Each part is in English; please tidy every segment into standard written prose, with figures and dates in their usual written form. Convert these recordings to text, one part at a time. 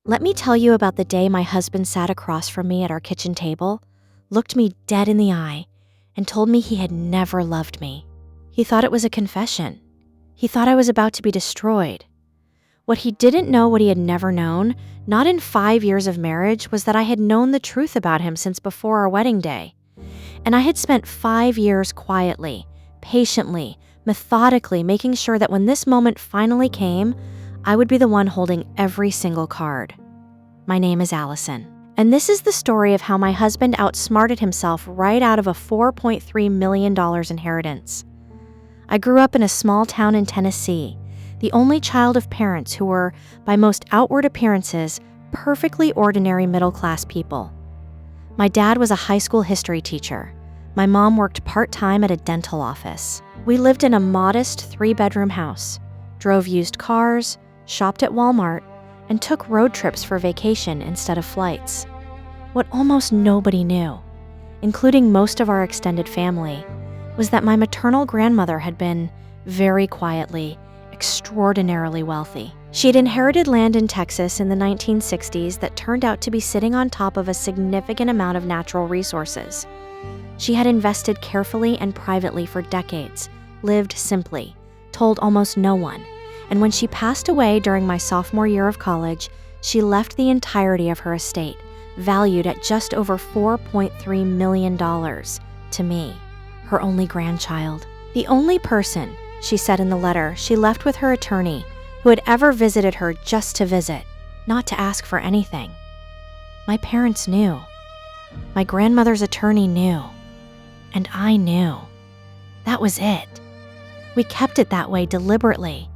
Let me tell you about the day my husband sat across from me at our kitchen table, looked me dead in the eye, and told me he had never loved me. He thought it was a confession. He thought I was about to be destroyed. What he didn't know, what he had never known, not in 5 years of marriage, was that I had known the truth about him since before our wedding day. And I had spent 5 years quietly, patiently, methodically making sure that when this moment finally came, I would be the one holding every single card. My name is Allison, and this is the story of how my husband outsmarted himself right out of a $4.3 million inheritance. I grew up in a small town in Tennessee, the only child of parents who were, by most outward appearances, perfectly ordinary middle-class people. My dad was a high school history teacher. My mom worked part-time at a dental office. We lived in a modest 3-bedroom house, drove used cars, shopped at Walmart, and took road trips for vacation instead of flights. What almost nobody knew, including most of our extended family, was that my maternal grandmother had been, very quietly, extraordinarily wealthy. She had inherited land in Texas in the 1960s that turned out to be sitting on top of a significant amount of natural resources. She had invested carefully and privately for decades, lived simply, told almost no one, and when she passed away during my sophomore year of college, she left the entirety of her estate, valued at just over $4.3 million, to me, her only grandchild. The only person, she said in the letter, she left with her attorney, who had ever visited her just to visit, not to ask for anything. My parents knew. My grandmother's attorney knew. And I knew. That was it. We kept it that way deliberately,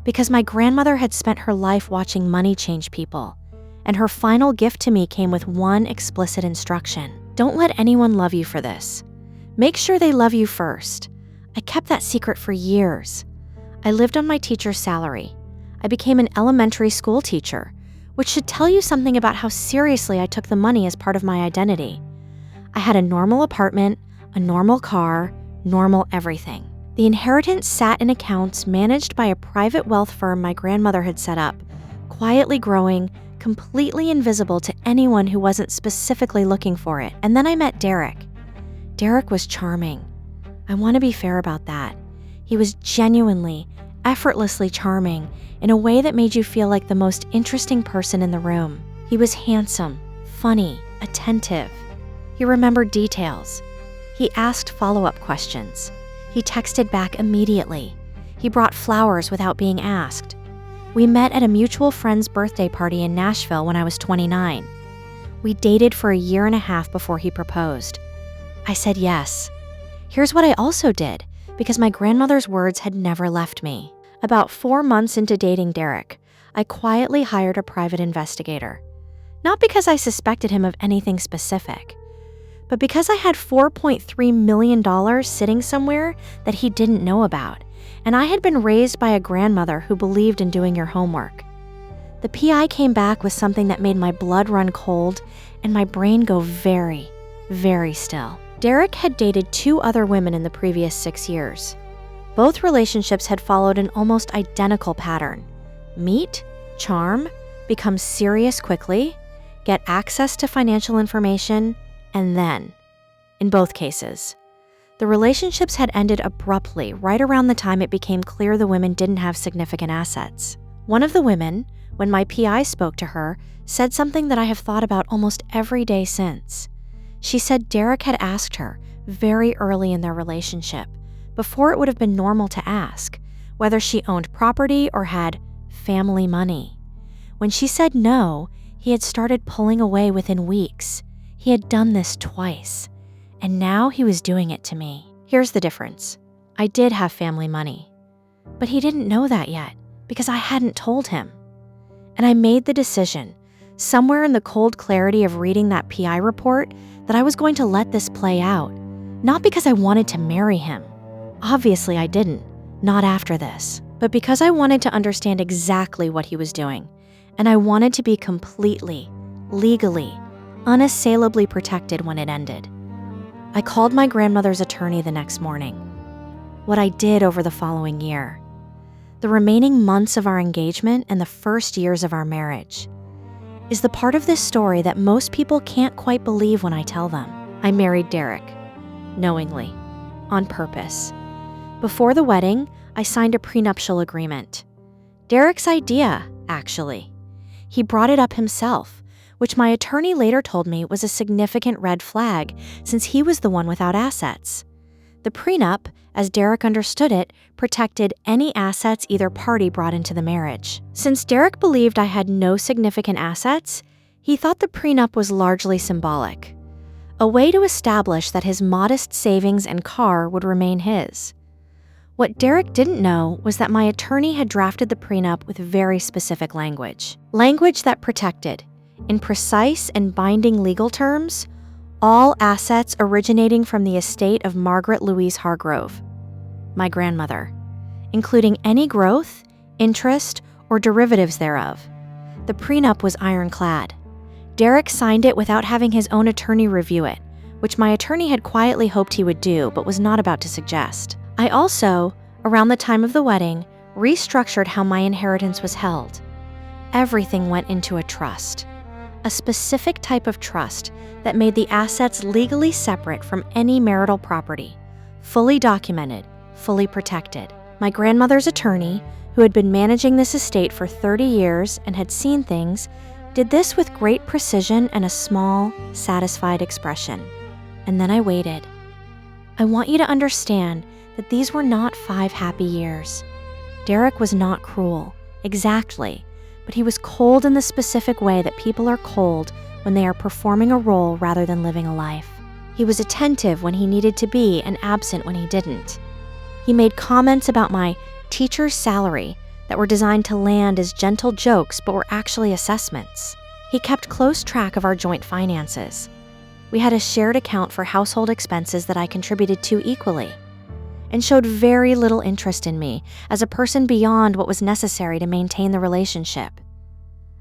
because my grandmother had spent her life watching money change people, and her final gift to me came with one explicit instruction. Don't let anyone love you for this. Make sure they love you first. I kept that secret for years. I lived on my teacher's salary. I became an elementary school teacher, which should tell you something about how seriously I took the money as part of my identity. I had a normal apartment, a normal car, normal everything. The inheritance sat in accounts managed by a private wealth firm my grandmother had set up, quietly growing, completely invisible to anyone who wasn't specifically looking for it. And then I met Derek. Derek was charming. I want to be fair about that. He was genuinely, effortlessly charming in a way that made you feel like the most interesting person in the room. He was handsome, funny, attentive. He remembered details. He asked follow-up questions. He texted back immediately. He brought flowers without being asked. We met at a mutual friend's birthday party in Nashville when I was 29. We dated for a year and a half before he proposed. I said yes. Here's what I also did, because my grandmother's words had never left me. About 4 months into dating Derek, I quietly hired a private investigator. Not because I suspected him of anything specific, but because I had $4.3 million sitting somewhere that he didn't know about, and I had been raised by a grandmother who believed in doing your homework. The PI came back with something that made my blood run cold and my brain go very, very still. Derek had dated 2 other women in the previous 6 years. Both relationships had followed an almost identical pattern. Meet, charm, become serious quickly, get access to financial information, and then, in both cases, the relationships had ended abruptly right around the time it became clear the women didn't have significant assets. One of the women, when my PI spoke to her, said something that I have thought about almost every day since. She said Derek had asked her, very early in their relationship, before it would have been normal to ask, whether she owned property or had family money. When she said no, he had started pulling away within weeks. He had done this twice, and now he was doing it to me. Here's the difference. I did have family money, but he didn't know that yet because I hadn't told him. And I made the decision, somewhere in the cold clarity of reading that PI report, that I was going to let this play out, not because I wanted to marry him. Obviously I didn't, not after this, but because I wanted to understand exactly what he was doing, and I wanted to be completely, legally, unassailably protected when it ended. I called my grandmother's attorney the next morning. What I did over the following year. The remaining months of our engagement and the first years of our marriage. is the part of this story that most people can't quite believe when I tell them. I married Derek. Knowingly. On purpose. Before the wedding, I signed a prenuptial agreement. Derek's idea, actually. He brought it up himself, which my attorney later told me was a significant red flag since he was the one without assets. The prenup, as Derek understood it, protected any assets either party brought into the marriage. Since Derek believed I had no significant assets, he thought the prenup was largely symbolic, a way to establish that his modest savings and car would remain his. What Derek didn't know was that my attorney had drafted the prenup with very specific language. Language that protected, in precise and binding legal terms, all assets originating from the estate of Margaret Louise Hargrove, my grandmother, including any growth, interest, or derivatives thereof. The prenup was ironclad. Derek signed it without having his own attorney review it, which my attorney had quietly hoped he would do but was not about to suggest. I also, around the time of the wedding, restructured how my inheritance was held. Everything went into a trust. A specific type of trust that made the assets legally separate from any marital property, fully documented, fully protected. My grandmother's attorney, who had been managing this estate for 30 years and had seen things, did this with great precision and a small, satisfied expression. And then I waited. I want you to understand that these were not 5 happy years. Derek was not cruel, exactly, but he was cold in the specific way that people are cold when they are performing a role rather than living a life. He was attentive when he needed to be and absent when he didn't. He made comments about my teacher's salary that were designed to land as gentle jokes but were actually assessments. He kept close track of our joint finances. We had a shared account for household expenses that I contributed to equally, and showed very little interest in me as a person beyond what was necessary to maintain the relationship.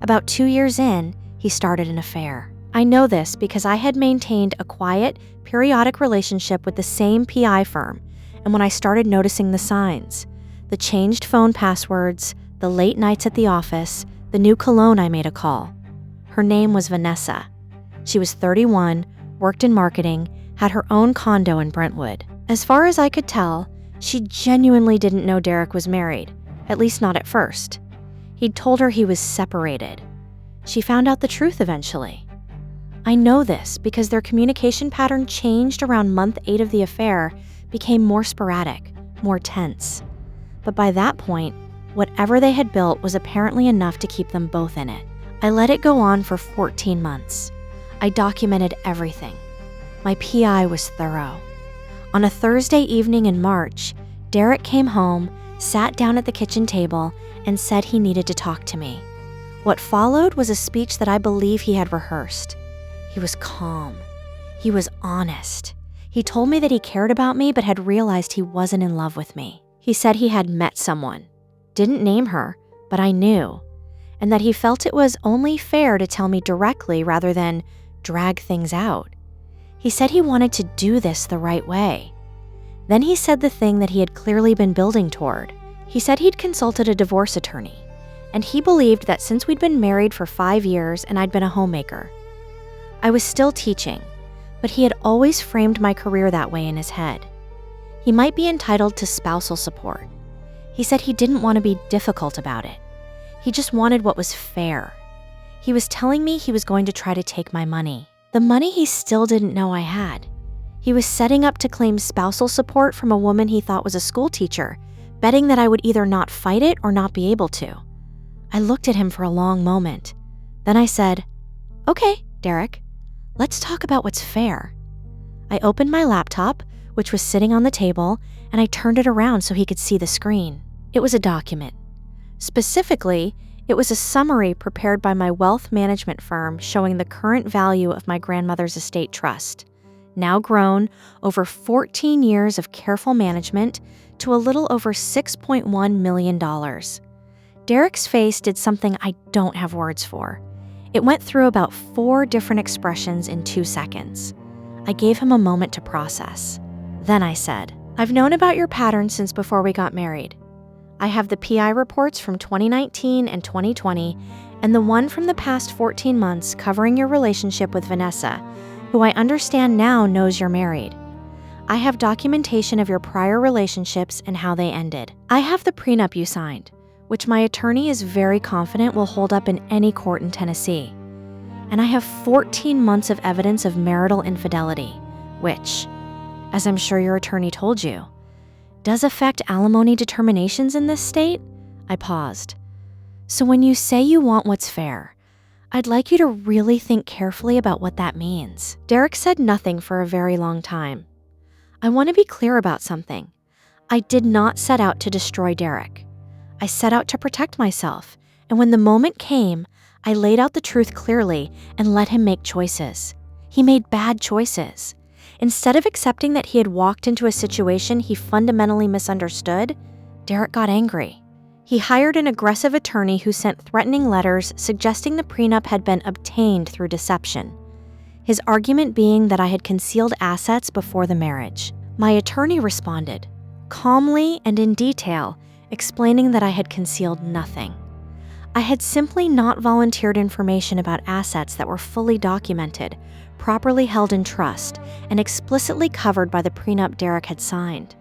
About 2 years in, he started an affair. I know this because I had maintained a quiet, periodic relationship with the same PI firm, and when I started noticing the signs, the changed phone passwords, the late nights at the office, the new cologne I made a call. Her name was Vanessa. She was 31, worked in marketing, had her own condo in Brentwood. As far as I could tell, she genuinely didn't know Derek was married, at least not at first. He'd told her he was separated. She found out the truth eventually. I know this because their communication pattern changed around month 8 of the affair, became more sporadic, more tense. But by that point, whatever they had built was apparently enough to keep them both in it. I let it go on for 14 months. I documented everything. My PI was thorough. On a Thursday evening in March, Derek came home, sat down at the kitchen table, and said he needed to talk to me. What followed was a speech that I believe he had rehearsed. He was calm. He was honest. He told me that he cared about me but had realized he wasn't in love with me. He said he had met someone. Didn't name her, but I knew. And that he felt it was only fair to tell me directly rather than drag things out. He said he wanted to do this the right way. Then he said the thing that he had clearly been building toward. He said he'd consulted a divorce attorney, and he believed that since we'd been married for 5 years and I'd been a homemaker, I was still teaching, but he had always framed my career that way in his head. He might be entitled to spousal support. He said he didn't want to be difficult about it. He just wanted what was fair. He was telling me he was going to try to take my money. The money he still didn't know I had. He was setting up to claim spousal support from a woman he thought was a school teacher, betting that I would either not fight it or not be able to. I looked at him for a long moment. Then I said, "Okay, Derek, let's talk about what's fair." I opened my laptop, which was sitting on the table, and I turned it around so he could see the screen. It was a document. Specifically, it was a summary prepared by my wealth management firm showing the current value of my grandmother's estate trust, now grown over 14 years of careful management to a little over $6.1 million. Derek's face did something I don't have words for. It went through about 4 different expressions in 2 seconds. I gave him a moment to process. Then I said, "I've known about your pattern since before we got married. I have the PI reports from 2019 and 2020, and the one from the past 14 months covering your relationship with Vanessa, who I understand now knows you're married. I have documentation of your prior relationships and how they ended. I have the prenup you signed, which my attorney is very confident will hold up in any court in Tennessee. And I have 14 months of evidence of marital infidelity, which, as I'm sure your attorney told you, does affect alimony determinations in this state? I paused. So when you say you want what's fair, I'd like you to really think carefully about what that means. Derek said nothing for a very long time. I want to be clear about something. I did not set out to destroy Derek. I set out to protect myself, and when the moment came, I laid out the truth clearly and let him make choices. He made bad choices. Instead of accepting that he had walked into a situation he fundamentally misunderstood, Derek got angry. He hired an aggressive attorney who sent threatening letters suggesting the prenup had been obtained through deception. His argument being that I had concealed assets before the marriage. My attorney responded, calmly and in detail, explaining that I had concealed nothing. I had simply not volunteered information about assets that were fully documented, properly held in trust, and explicitly covered by the prenup Derek had signed.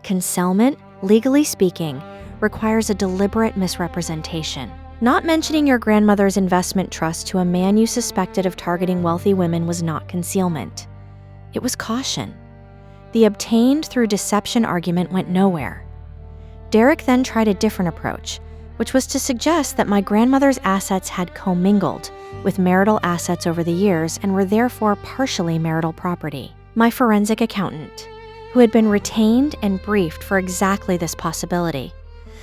Concealment, legally speaking, requires a deliberate misrepresentation. Not mentioning your grandmother's investment trust to a man you suspected of targeting wealthy women was not concealment. It was caution. The obtained through deception argument went nowhere. Derek then tried a different approach, which was to suggest that my grandmother's assets had commingled with marital assets over the years and were therefore partially marital property. My forensic accountant, who had been retained and briefed for exactly this possibility,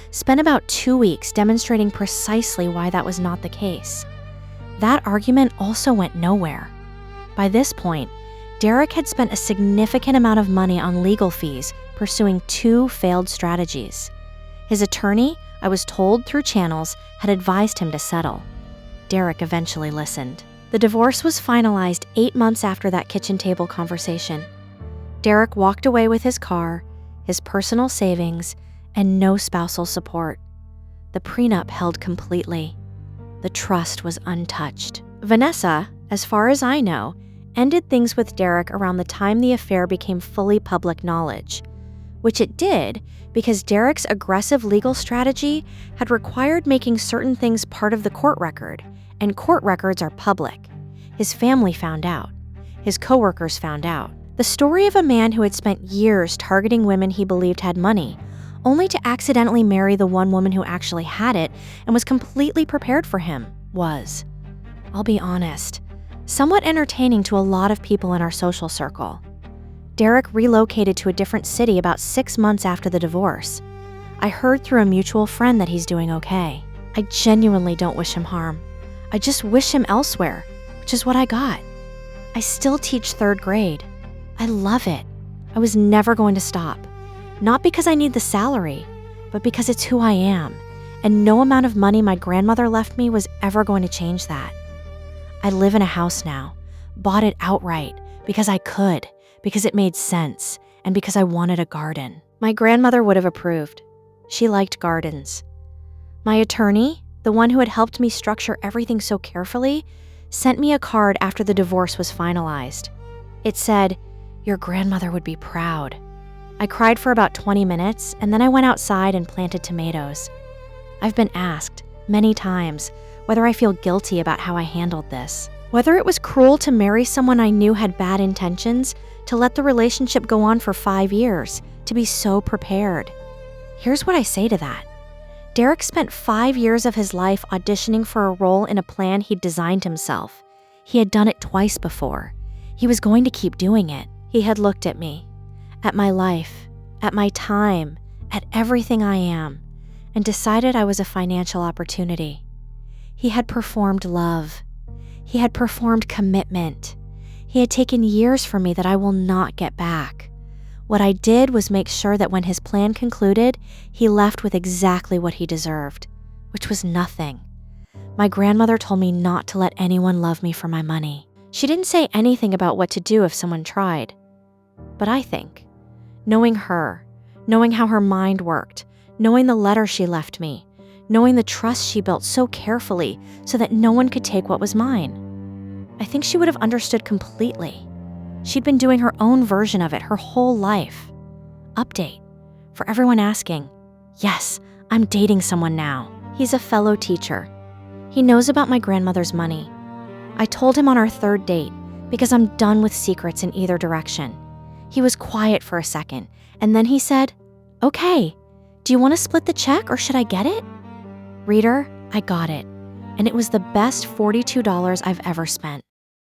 spent about 2 weeks demonstrating precisely why that was not the case. That argument also went nowhere. By this point, Derek had spent a significant amount of money on legal fees pursuing 2 failed strategies. His attorney, I was told through channels, had advised him to settle. Derek eventually listened. The divorce was finalized 8 months after that kitchen table conversation. Derek walked away with his car, his personal savings, and no spousal support. The prenup held completely. The trust was untouched. Vanessa, as far as I know, ended things with Derek around the time the affair became fully public knowledge, which it did because Derek's aggressive legal strategy had required making certain things part of the court record, and court records are public. His family found out. His coworkers found out. The story of a man who had spent years targeting women he believed had money, only to accidentally marry the one woman who actually had it and was completely prepared for him, was, I'll be honest, somewhat entertaining to a lot of people in our social circle. Derek relocated to a different city about 6 months after the divorce. I heard through a mutual friend that he's doing okay. I genuinely don't wish him harm. I just wish him elsewhere, which is what I got. I still teach 3rd grade. I love it. I was never going to stop. Not because I need the salary, but because it's who I am, and no amount of money my grandmother left me was ever going to change that. I live in a house now, bought it outright, because I could, because it made sense, and because I wanted a garden. My grandmother would have approved. She liked gardens. My attorney, the one who had helped me structure everything so carefully, sent me a card after the divorce was finalized. It said, "Your grandmother would be proud." I cried for about 20 minutes, and then I went outside and planted tomatoes. I've been asked, many times, whether I feel guilty about how I handled this. Whether it was cruel to marry someone I knew had bad intentions, to let the relationship go on for 5 years, to be so prepared. Here's what I say to that. Derek spent 5 years of his life auditioning for a role in a plan he'd designed himself. He had done it twice before. He was going to keep doing it. He had looked at me, at my life, at my time, at everything I am, and decided I was a financial opportunity. He had performed love. He had performed commitment. He had taken years from me that I will not get back. What I did was make sure that when his plan concluded, he left with exactly what he deserved, which was nothing. My grandmother told me not to let anyone love me for my money. She didn't say anything about what to do if someone tried. But I think, knowing her, knowing how her mind worked, knowing the letter she left me, knowing the trust she built so carefully so that no one could take what was mine. I think she would have understood completely. She'd been doing her own version of it her whole life. Update. For everyone asking, yes, I'm dating someone now. He's a fellow teacher. He knows about my grandmother's money. I told him on our third date because I'm done with secrets in either direction. He was quiet for a second, and then he said, okay, do you want to split the check or should I get it? Reader, I got it, and it was the best $42 I've ever spent.